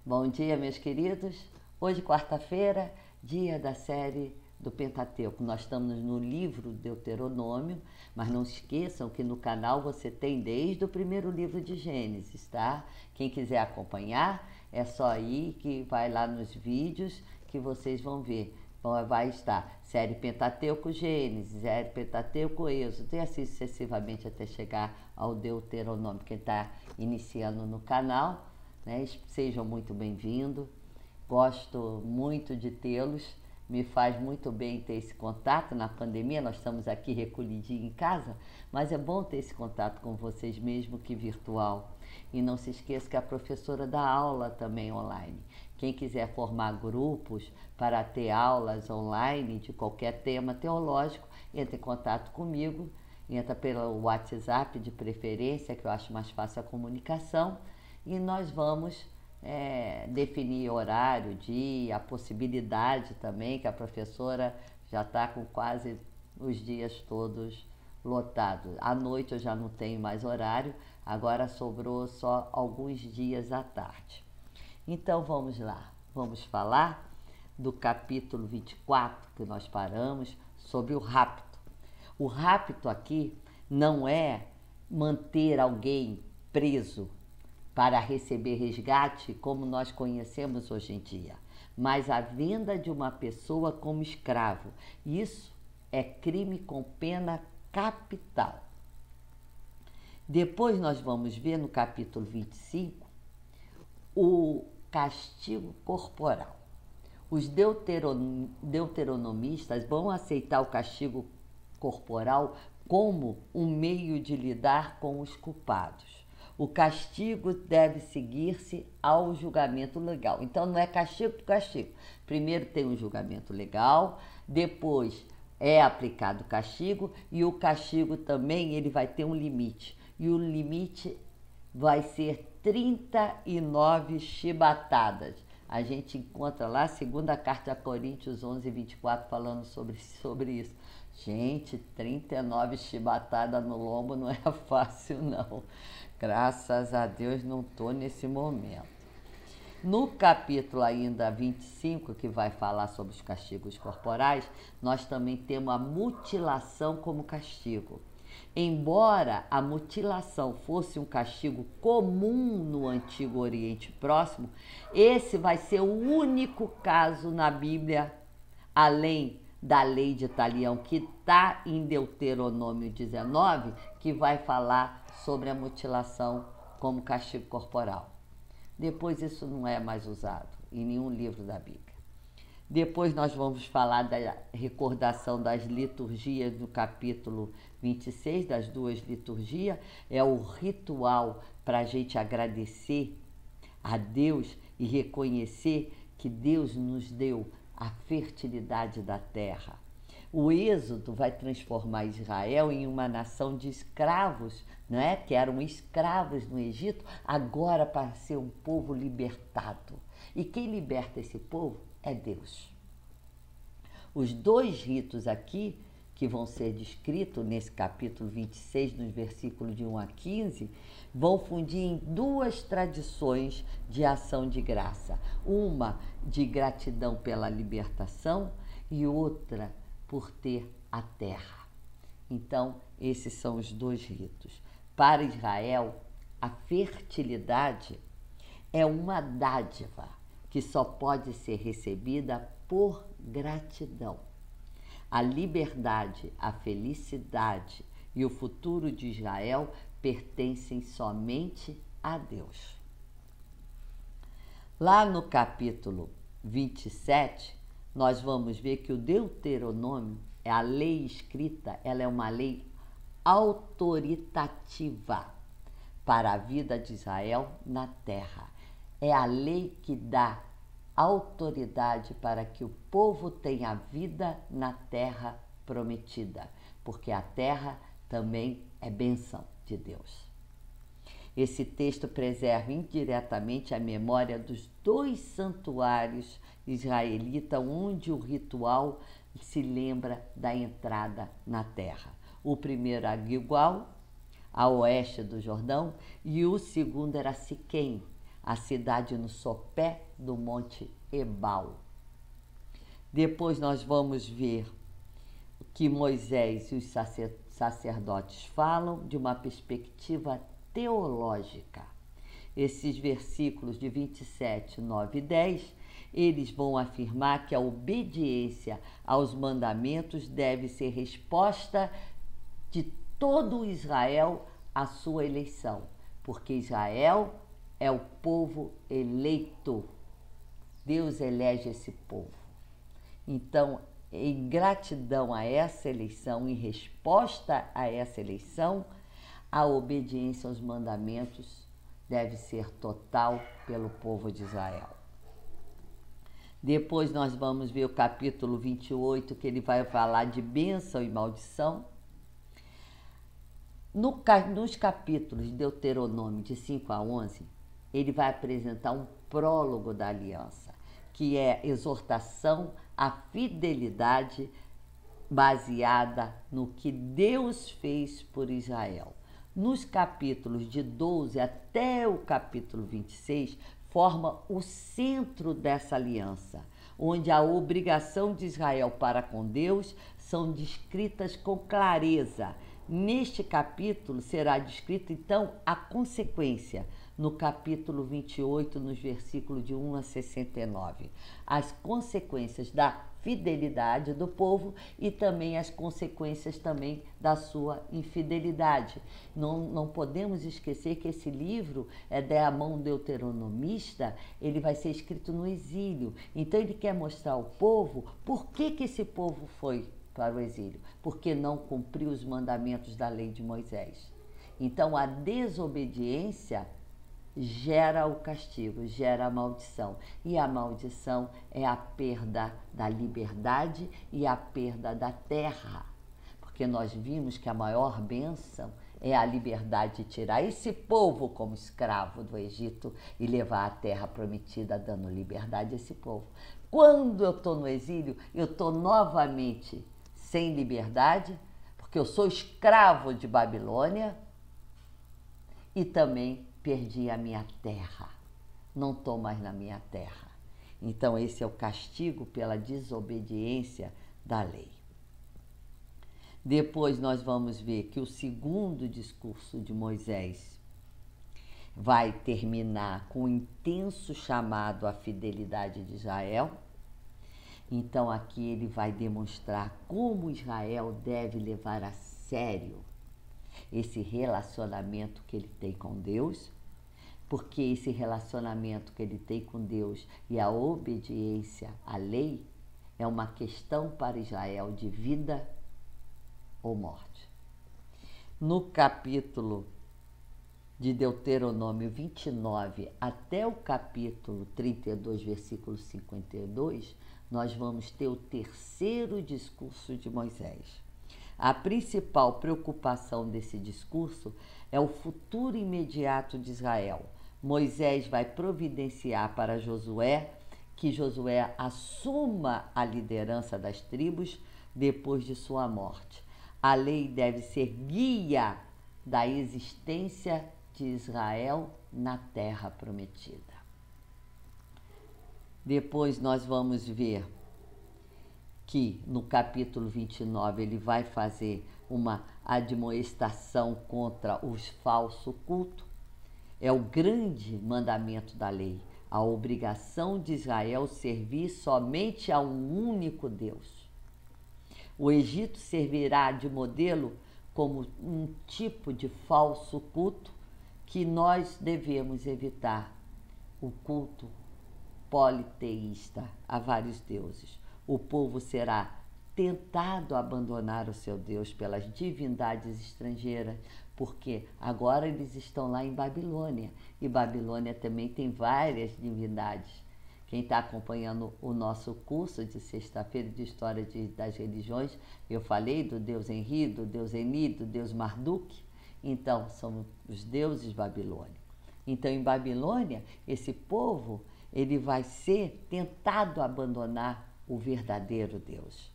Bom dia, meus queridos. Hoje, quarta-feira, dia da série do Pentateuco. Nós estamos no livro Deuteronômio, mas não se esqueçam que no canal você tem desde o primeiro livro de Gênesis, tá? Quem quiser acompanhar, é só ir que vai lá nos vídeos que vocês vão ver. Vai estar série Pentateuco Gênesis, série Pentateuco Êxodo, e assim sucessivamente até chegar ao Deuteronômio. Quem está iniciando no canal, né? Sejam muito bem-vindos. Gosto muito de tê-los. Me faz muito bem ter esse contato. Na pandemia, nós estamos aqui recolhidinhos em casa, mas é bom ter esse contato com vocês, mesmo que virtual. E não se esqueça que a professora dá aula também online. Quem quiser formar grupos para ter aulas online de qualquer tema teológico, entre em contato comigo, entra pelo WhatsApp de preferência, que eu acho mais fácil a comunicação, e nós vamos definir horário, dia, a possibilidade também, que a professora já está com quase os dias todos lotados. À noite eu já não tenho mais horário, agora sobrou só alguns dias à tarde. Então vamos lá, vamos falar do capítulo 24, que nós paramos, sobre o rapto. O rapto aqui não é manter alguém preso para receber resgate, como nós conhecemos hoje em dia, mas a venda de uma pessoa como escravo. Isso é crime com pena capital. Depois nós vamos ver no capítulo 25 o castigo corporal. Os deuteronomistas vão aceitar o castigo corporal como um meio de lidar com os culpados. O castigo deve seguir-se ao julgamento legal. Então, não é castigo por castigo. Primeiro tem um julgamento legal, depois é aplicado o castigo, e o castigo também ele vai ter um limite. E o limite vai ser 39 chibatadas. A gente encontra lá a segunda carta a Coríntios 11, 24, falando sobre isso. Gente, 39 chibatadas no lombo não é fácil, não. Graças a Deus não estou nesse momento. No capítulo ainda 25, que vai falar sobre os castigos corporais, nós também temos a mutilação como castigo. Embora a mutilação fosse um castigo comum no Antigo Oriente Próximo, esse vai ser o único caso na Bíblia, além da lei de Talião, que está em Deuteronômio 19, que vai falar sobre a mutilação como castigo corporal. Depois isso não é mais usado em nenhum livro da Bíblia. Depois nós vamos falar da recordação das liturgias no capítulo 26, das duas liturgias. É o ritual para a gente agradecer a Deus e reconhecer que Deus nos deu a fertilidade da terra. O Êxodo vai transformar Israel em uma nação de escravos, não é? Que eram escravos no Egito, agora para ser um povo libertado. E quem liberta esse povo é Deus. Os dois ritos aqui, que vão ser descritos nesse capítulo 26, nos versículos de 1 a 15, vão fundir em duas tradições de ação de graça. Uma de gratidão pela libertação e outra por ter a terra. Então, esses são os dois ritos. Para Israel, a fertilidade é uma dádiva que só pode ser recebida por gratidão. A liberdade, a felicidade e o futuro de Israel pertencem somente a Deus. Lá no capítulo 27, nós vamos ver que o Deuteronômio, a lei escrita, ela é uma lei autoritativa para a vida de Israel na terra. É a lei que dá autoridade para que o povo tenha vida na terra prometida, porque a terra também é bênção de Deus. Esse texto preserva indiretamente a memória dos dois santuários israelitas, onde o ritual se lembra da entrada na terra. O primeiro a Gilgal, a oeste do Jordão, e o segundo era Siquém, a cidade no sopé do Monte Ebal. Depois nós vamos ver que Moisés e os sacerdotes falam de uma perspectiva teológica. Esses versículos de 27, 9 e 10, eles vão afirmar que a obediência aos mandamentos deve ser resposta de todo Israel à sua eleição, porque Israel é o povo eleito. Deus elege esse povo. Então, em gratidão a essa eleição, em resposta a essa eleição, a obediência aos mandamentos deve ser total pelo povo de Israel. Depois nós vamos ver o capítulo 28, que ele vai falar de bênção e maldição. Nos capítulos de Deuteronômio de 5 a 11, ele vai apresentar um prólogo da aliança, que é exortação à fidelidade baseada no que Deus fez por Israel. Nos capítulos de 12 até o capítulo 26, forma o centro dessa aliança, onde a obrigação de Israel para com Deus são descritas com clareza. Neste capítulo será descrita, então, a consequência, no capítulo 28, nos versículos de 1 a 69. As consequências da fidelidade do povo e também as consequências também da sua infidelidade. Não podemos esquecer que esse livro é da mão deuteronomista, ele vai ser escrito no exílio. Então ele quer mostrar ao povo por que esse povo foi para o exílio, porque não cumpriu os mandamentos da lei de Moisés. Então a desobediência gera o castigo, gera a maldição. E a maldição é a perda da liberdade e a perda da terra. Porque nós vimos que a maior bênção é a liberdade de tirar esse povo como escravo do Egito e levar a terra prometida, dando liberdade a esse povo. Quando eu estou no exílio, eu estou novamente sem liberdade, porque eu sou escravo de Babilônia e também perdi a minha terra, não estou mais na minha terra. Então esse é o castigo pela desobediência da lei. Depois nós vamos ver que o segundo discurso de Moisés vai terminar com um intenso chamado à fidelidade de Israel. Então aqui ele vai demonstrar como Israel deve levar a sério esse relacionamento que ele tem com Deus, porque esse relacionamento que ele tem com Deus e a obediência à lei é uma questão para Israel de vida ou morte. No capítulo de Deuteronômio 29 até o capítulo 32, versículo 52, nós vamos ter o terceiro discurso de Moisés. A principal preocupação desse discurso é o futuro imediato de Israel. Moisés vai providenciar para Josué que Josué assuma a liderança das tribos depois de sua morte. A lei deve ser guia da existência de Israel na terra prometida. Depois nós vamos ver que no capítulo 29 ele vai fazer uma admoestação contra os falsos cultos. É o grande mandamento da lei, a obrigação de Israel servir somente a um único Deus. O Egito servirá de modelo como um tipo de falso culto que nós devemos evitar, o culto politeísta a vários deuses. O povo será tentado a abandonar o seu Deus pelas divindades estrangeiras, porque agora eles estão lá em Babilônia, e Babilônia também tem várias divindades. Quem está acompanhando o nosso curso de sexta-feira de História das Religiões, eu falei do deus Enri, do deus Eni, do deus Marduk. Então, são os deuses babilônicos. Então, em Babilônia, esse povo ele vai ser tentado a abandonar o verdadeiro Deus.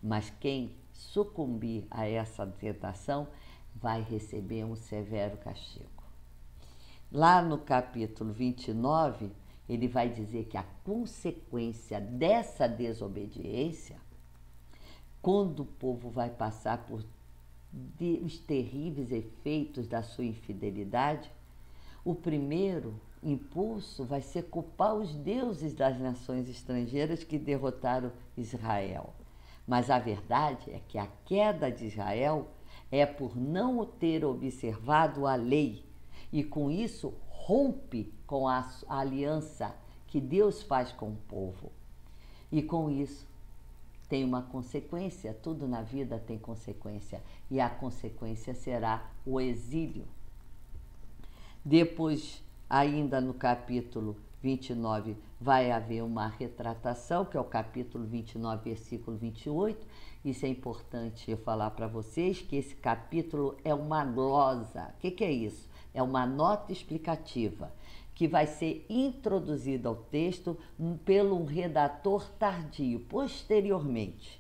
Mas quem sucumbir a essa tentação vai receber um severo castigo. Lá no capítulo 29, ele vai dizer que a consequência dessa desobediência, quando o povo vai passar por os terríveis efeitos da sua infidelidade, o primeiro impulso vai ser culpar os deuses das nações estrangeiras que derrotaram Israel. Mas a verdade é que a queda de Israel é por não ter observado a lei e com isso rompe com a aliança que Deus faz com o povo. E com isso tem uma consequência, tudo na vida tem consequência, e a consequência será o exílio. Depois, ainda no capítulo 29, vai haver uma retratação, que é o capítulo 29, versículo 28. Isso é importante eu falar para vocês, que esse capítulo é uma glosa. O que é isso? É uma nota explicativa, que vai ser introduzida ao texto pelo redator tardio, posteriormente.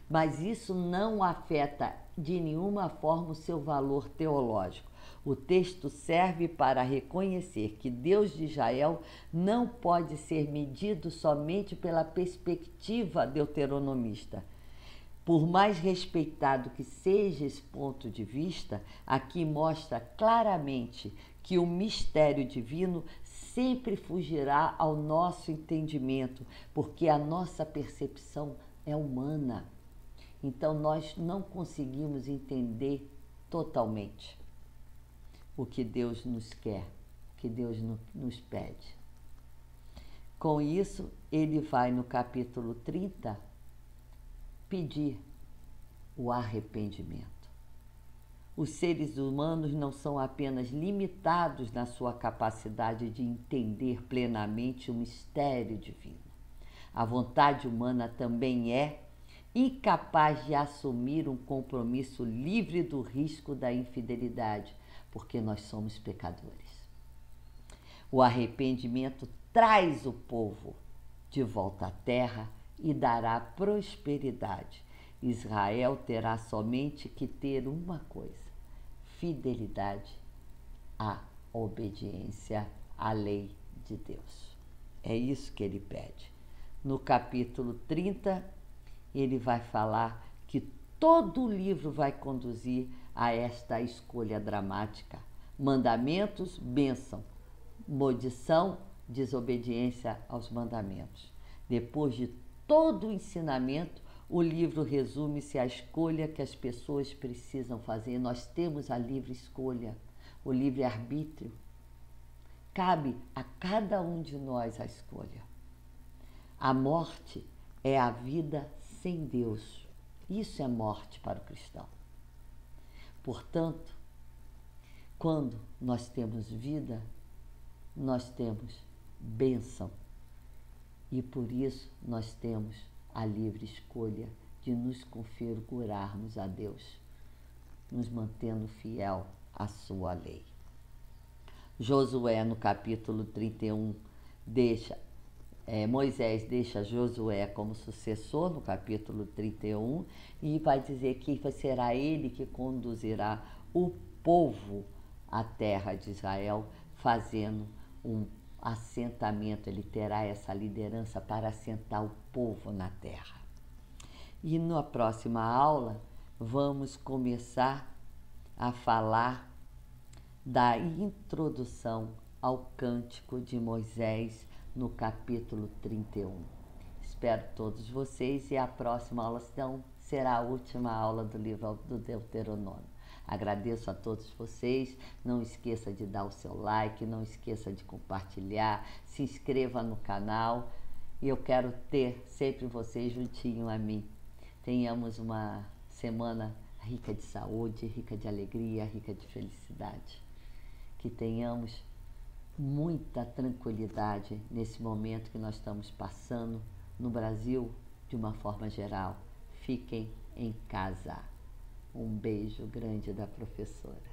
Mas isso não afeta de nenhuma forma o seu valor teológico. O texto serve para reconhecer que Deus de Israel não pode ser medido somente pela perspectiva deuteronomista. Por mais respeitado que seja esse ponto de vista, aqui mostra claramente que o mistério divino sempre fugirá ao nosso entendimento, porque a nossa percepção é humana. Então nós não conseguimos entender totalmente o que Deus nos quer, o que Deus nos pede. Com isso, ele vai no capítulo 30 pedir o arrependimento. Os seres humanos não são apenas limitados na sua capacidade de entender plenamente o mistério divino. A vontade humana também é incapaz de assumir um compromisso livre do risco da infidelidade, porque nós somos pecadores. O arrependimento traz o povo de volta à terra e dará prosperidade. Israel terá somente que ter uma coisa: fidelidade à obediência à lei de Deus. É isso que ele pede. No capítulo 30, ele vai falar que todo o livro vai conduzir a esta escolha dramática: mandamentos, bênção, maldição, desobediência aos mandamentos. Depois de todo o ensinamento, o livro resume-se à escolha que as pessoas precisam fazer. Nós temos a livre escolha, o livre-arbítrio. Cabe a cada um de nós a escolha. A morte é a vida sem Deus. Isso é morte para o cristão. Portanto, quando nós temos vida, nós temos bênção. E por isso nós temos a livre escolha de nos configurarmos a Deus, nos mantendo fiel à sua lei. Josué, no capítulo 31, Moisés deixa Josué como sucessor, no capítulo 31, e vai dizer que será ele que conduzirá o povo à terra de Israel, fazendo um assentamento. Ele terá essa liderança para assentar o povo na terra. E na próxima aula vamos começar a falar da introdução ao Cântico de Moisés no capítulo 31. Espero todos vocês e a próxima aula então será a última aula do livro do Deuteronômio. Agradeço a todos vocês, não esqueça de dar o seu like, não esqueça de compartilhar, se inscreva no canal e eu quero ter sempre vocês juntinho a mim. Tenhamos uma semana rica de saúde, rica de alegria, rica de felicidade. Que tenhamos muita tranquilidade nesse momento que nós estamos passando no Brasil de uma forma geral. Fiquem em casa. Um beijo grande da professora.